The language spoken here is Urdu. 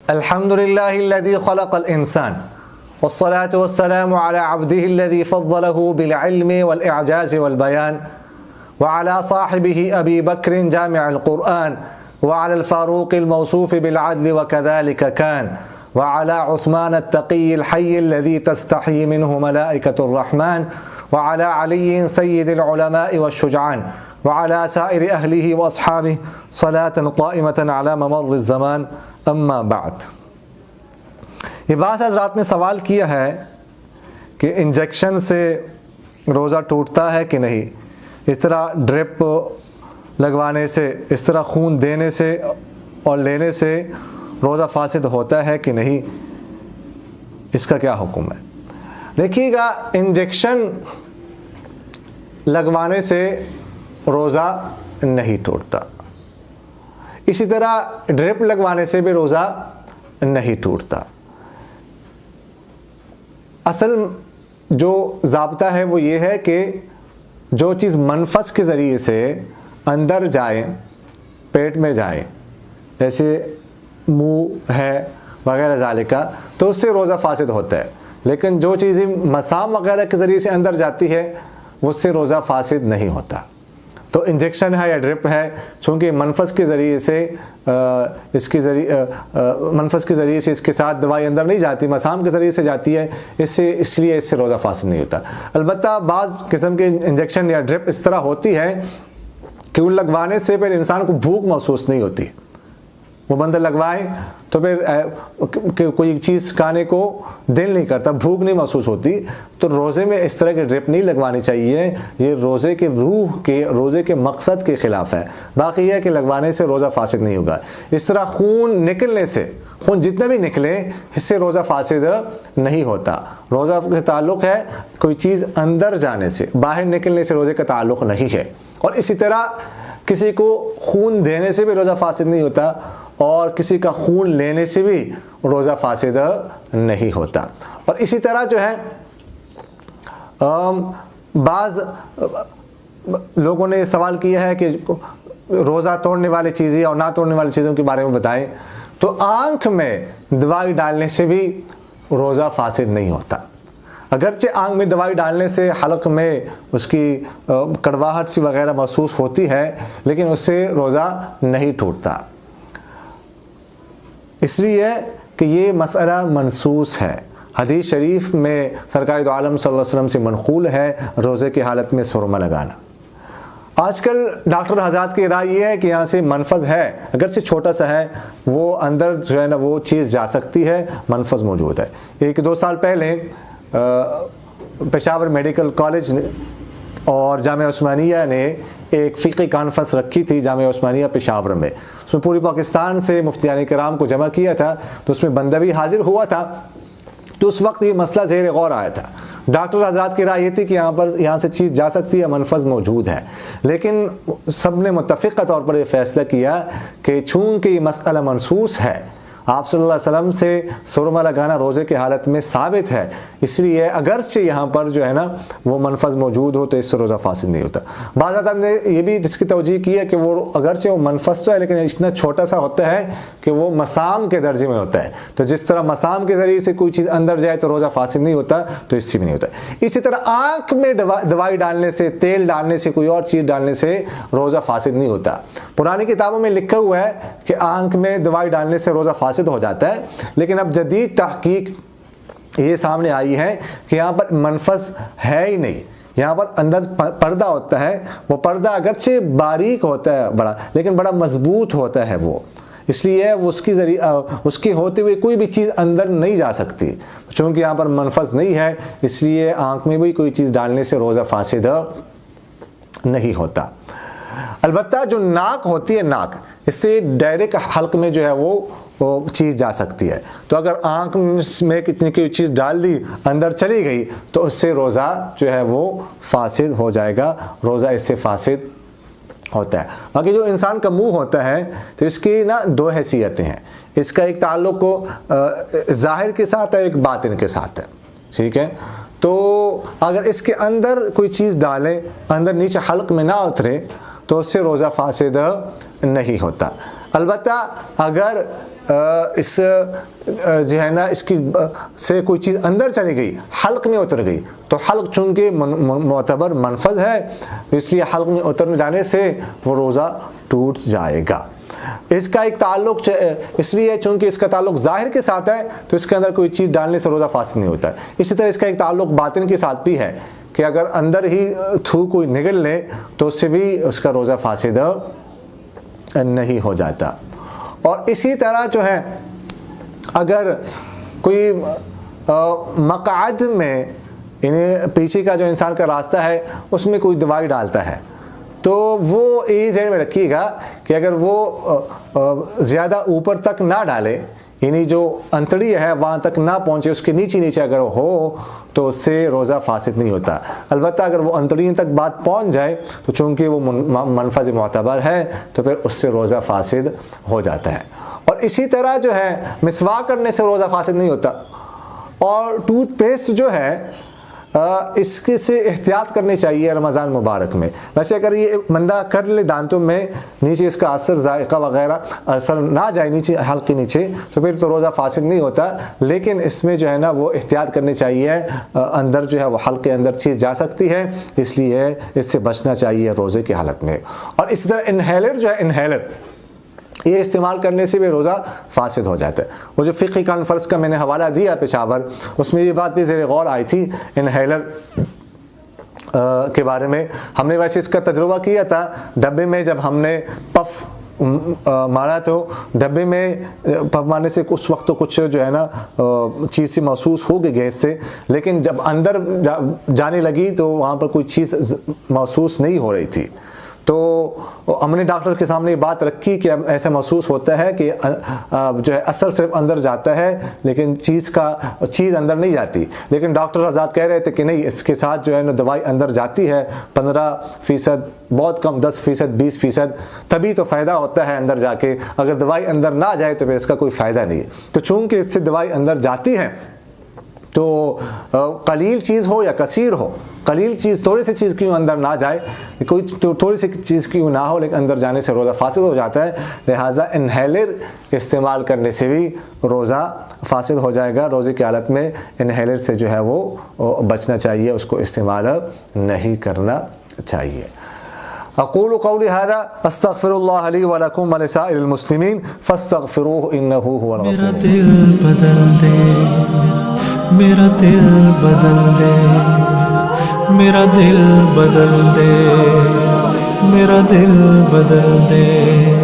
الحمد لله الذي خلق الإنسان والصلاة والسلام على عبده الذي فضله بالعلم والإعجاز والبيان وعلى صاحبه أبي بكر جامع القرآن وعلى الفاروق الموصوف بالعدل وكذلك كان وعلى عثمان التقي الحي الذي تستحي منه ملائكة الرحمن وعلى علي سيد العلماء والشجعان وعلى سائر أهله وأصحابه صلاة قائمة على ممر الزمان اما بعد۔ یہ بعض حضرات نے سوال کیا ہے کہ انجیکشن سے روزہ ٹوٹتا ہے کہ نہیں، اس طرح ڈرپ لگوانے سے، اس طرح خون دینے سے اور لینے سے روزہ فاسد ہوتا ہے کہ نہیں، اس کا کیا حکم ہے؟ دیکھیے گا، انجیکشن لگوانے سے روزہ نہیں ٹوٹتا، اسی طرح ڈرپ لگوانے سے بھی روزہ نہیں ٹوٹتا۔ اصل جو ضابطہ ہے وہ یہ ہے کہ جو چیز منفذ کے ذریعے سے اندر جائے، پیٹ میں جائے، جیسے منہ ہے وغیرہ ذالکہ، تو اس سے روزہ فاسد ہوتا ہے، لیکن جو چیزیں مسام وغیرہ کے ذریعے سے اندر جاتی ہے اس سے روزہ فاسد نہیں ہوتا۔ تو انجیکشن ہے یا ڈرپ ہے، چونکہ منفذ کے ذریعے سے منفذ کے ذریعے سے اس کے ساتھ دوائی اندر نہیں جاتی، مسام کے ذریعے سے جاتی ہے، اس لیے اس سے روزہ فاسد نہیں ہوتا۔ البتہ بعض قسم کے انجیکشن یا ڈرپ اس طرح ہوتی ہے کہ ان لگوانے سے پھر انسان کو بھوک محسوس نہیں ہوتی، وہ بندہ لگوائے تو پھر کوئی چیز کھانے کو دل نہیں کرتا، بھوک نہیں محسوس ہوتی، تو روزے میں اس طرح کے ڈرپ نہیں لگوانی چاہیے، یہ روزے کے روزے کے مقصد کے خلاف ہے۔ باقی یہ ہے کہ لگوانے سے روزہ فاسد نہیں ہوگا۔ اس طرح خون نکلنے سے، خون جتنا بھی نکلے اس سے روزہ فاسد نہیں ہوتا۔ روزہ کا تعلق ہے کوئی چیز اندر جانے سے، باہر نکلنے سے روزے کا تعلق نہیں ہے۔ اور اسی طرح کسی کو خون دینے سے بھی روزہ فاسد نہیں ہوتا، اور کسی کا خون لینے سے بھی روزہ فاسد نہیں ہوتا۔ اور اسی طرح جو ہے بعض لوگوں نے سوال کیا ہے کہ روزہ توڑنے والی چیزیں اور نہ توڑنے والی چیزوں کے بارے میں بتائیں، تو آنکھ میں دوائی ڈالنے سے بھی روزہ فاسد نہیں ہوتا۔ اگرچہ آنکھ میں دوائی ڈالنے سے حلق میں اس کی کڑواہٹ سی وغیرہ محسوس ہوتی ہے، لیکن اس سے روزہ نہیں ٹوٹتا، اس لیے کہ یہ مسئلہ منسوس ہے۔ حدیث شریف میں سرکار دو عالم صلی اللہ علیہ وسلم سے منقول ہے روزے کی حالت میں سرما لگانا۔ آج کل ڈاکٹر حضرات کی رائے یہ ہے کہ یہاں سے منفذ ہے، اگرچہ چھوٹا سا ہے، وہ اندر جو ہے نا وہ چیز جا سکتی ہے، منفذ موجود ہے۔ 1-2 سال پہلے پشاور میڈیکل کالج اور جامعہ عثمانیہ نے ایک فقہی کانفرنس رکھی تھی جامعہ عثمانیہ پشاور میں، اس میں پوری پاکستان سے مفتیان کرام کو جمع کیا تھا، تو اس میں بندہ بھی حاضر ہوا تھا۔ تو اس وقت یہ مسئلہ زیر غور آیا تھا۔ ڈاکٹر حضرات کی رائے یہ تھی کہ یہاں سے چیز جا سکتی ہے، منفذ موجود ہے، لیکن سب نے متفقہ طور پر یہ فیصلہ کیا کہ چونکہ یہ مسئلہ منسوس ہے، آپ صلی اللہ علیہ وسلم سے سرما لگانا روزے کی حالت میں ثابت ہے، اس لیے اگرچہ یہاں پر جو ہے نا وہ منفذ موجود ہو تو اس سے روزہ فاسد نہیں ہوتا۔ بعض حضرات نے یہ بھی اس کی توجیہ کی ہے کہ وہ اگرچہ وہ منفذ تو ہے لیکن اتنا چھوٹا سا ہوتا ہے کہ وہ مسام کے درجے میں ہوتا ہے، تو جس طرح مسام کے ذریعے سے کوئی چیز اندر جائے تو روزہ فاسد نہیں ہوتا، تو اس سے بھی نہیں ہوتا۔ اسی طرح آنکھ میں دوائی ڈالنے سے، تیل ڈالنے سے، کوئی اور چیز ڈالنے سے روزہ فاسد نہیں ہوتا۔ پرانی کتابوں میں لکھا ہوا ہے کہ آنکھ میں دوائی ڈالنے سے روزہ فاسد ہو جاتا ہے، لیکن اب جدید تحقیق یہ سامنے آئی ہے کہ یہاں پر منفذ ہے ہی نہیں، یہاں پر اندر پردہ ہوتا ہے، وہ پردہ اگرچہ باریک ہوتا ہے بڑا، لیکن بڑا مضبوط ہوتا ہے وہ، اس لیے اس کے ہوتے ہوئے کوئی بھی چیز اندر نہیں جا سکتی، چونکہ یہاں پر منفذ نہیں ہے، اس لیے آنکھ میں بھی کوئی چیز ڈالنے سے روزہ فاسد نہیں ہوتا۔ البتہ جو ناک ہوتی ہے، ناک، اس سے ڈائریکٹ حلق میں جو ہے وہ چیز جا سکتی ہے، تو اگر آنکھ میں کتنی کوئی چیز ڈال دی اندر چلی گئی تو اس سے روزہ جو ہے وہ فاسد ہو جائے گا، روزہ اس سے فاسد ہوتا ہے۔ باقی جو انسان کا منہ ہوتا ہے تو اس کی نا 2 حیثیتیں ہیں، اس کا ایک تعلق ظاہر کے ساتھ ہے، ایک باطن کے ساتھ ہے، ٹھیک ہے؟ تو اگر اس کے اندر کوئی چیز ڈالیں، اندر نیچے حلق میں نہ اترے تو اس سے روزہ فاسد نہیں ہوتا۔ البتہ اگر اس جو ہے نا اس کی سے کوئی چیز اندر چلی گئی، حلق میں اتر گئی، تو حلق چونکہ معتبر منفذ ہے تو اس لیے حلق میں اتر جانے سے وہ روزہ ٹوٹ جائے گا۔ اس کا ایک تعلق اس لیے چونکہ اس کا تعلق ظاہر کے ساتھ ہے تو اس کے اندر کوئی چیز ڈالنے سے روزہ فاسد نہیں ہوتا ہے۔ اسی طرح اس کا ایک تعلق باطن کے ساتھ بھی ہے کہ اگر اندر ہی تھو کوئی نگل لے تو اس سے بھی اس کا روزہ فاسد نہیں ہو جاتا۔ اور اسی طرح جو ہے اگر کوئی مقعد میں یعنی پیچھے کا جو انسان کا راستہ ہے اس میں کوئی دوائی ڈالتا ہے تو وہ یہ ذہن میں رکھیے گا کہ اگر وہ زیادہ اوپر تک نہ ڈالے، یعنی جو انتڑی ہے وہاں تک نہ پہنچے، اس کے نیچے نیچے اگر ہو تو اس سے روزہ فاسد نہیں ہوتا۔ البتہ اگر وہ انتڑی تک بات پہنچ جائے تو چونکہ وہ منفذ معتبر ہے تو پھر اس سے روزہ فاسد ہو جاتا ہے۔ اور اسی طرح جو ہے مسواک کرنے سے روزہ فاسد نہیں ہوتا۔ اور ٹوتھ پیسٹ جو ہے اس کے سے احتیاط کرنی چاہیے رمضان مبارک میں۔ ویسے اگر یہ بندہ کر لے دانتوں میں نیچے اس کا اثر ذائقہ وغیرہ اثر نہ جائے نیچے حلق کے نیچے تو پھر تو روزہ فاسد نہیں ہوتا، لیکن اس میں جو ہے نا وہ احتیاط کرنی چاہیے، اندر جو ہے وہ حلق کے اندر چیز جا سکتی ہے، اس لیے اس سے بچنا چاہیے روزے کی حالت میں۔ اور اسی طرح انہیلر جو ہے انہیلر یہ استعمال کرنے سے بھی روزہ فاسد ہو جاتا ہے۔ وہ جو فقہی کانفرنس کا میں نے حوالہ دیا پشاور، اس میں یہ بات بھی زیر غور آئی تھی انہیلر کے بارے میں۔ ہم نے ویسے اس کا تجربہ کیا تھا ڈبے میں، جب ہم نے پف مارا تو ڈبے میں پف مارنے سے اس وقت تو کچھ جو ہے نا چیز سی محسوس ہو گئی گیس سے، لیکن جب اندر جانے لگی تو وہاں پر کوئی چیز محسوس نہیں ہو رہی تھی۔ تو ہم نے ڈاکٹر کے سامنے یہ بات رکھی کہ اب ایسا محسوس ہوتا ہے کہ جو ہے اثر صرف اندر جاتا ہے لیکن چیز اندر نہیں جاتی، لیکن ڈاکٹر حضرات کہہ رہے تھے کہ نہیں، اس کے ساتھ جو ہے نا دوائی اندر جاتی ہے 15%، بہت کم 10%، 20%، تبھی تو فائدہ ہوتا ہے اندر جا کے۔ اگر دوائی اندر نہ جائے تو پھر اس کا کوئی فائدہ نہیں ہے۔ تو چونکہ اس سے دوائی اندر جاتی ہے تو قلیل چیز ہو یا کثیر ہو، قلیل چیز تھوڑی سی چیز کیوں اندر نہ جائے، کوئی تھوڑی سی چیز کیوں نہ ہو لیکن اندر جانے سے روزہ فاسد ہو جاتا ہے۔ لہٰذا انہیلر استعمال کرنے سے بھی روزہ فاسد ہو جائے گا۔ روزے کی حالت میں انہیلر سے جو ہے وہ بچنا چاہیے، اس کو استعمال نہیں کرنا چاہیے۔ اقول قولی هذا استغفر الله لي ولكم ولسائر المسلمين فاستغفروه انه هو الغفور۔ میرا دل بدل دے، میرا دل بدل دے، میرا دل بدل دے، میرا دل بدل دے۔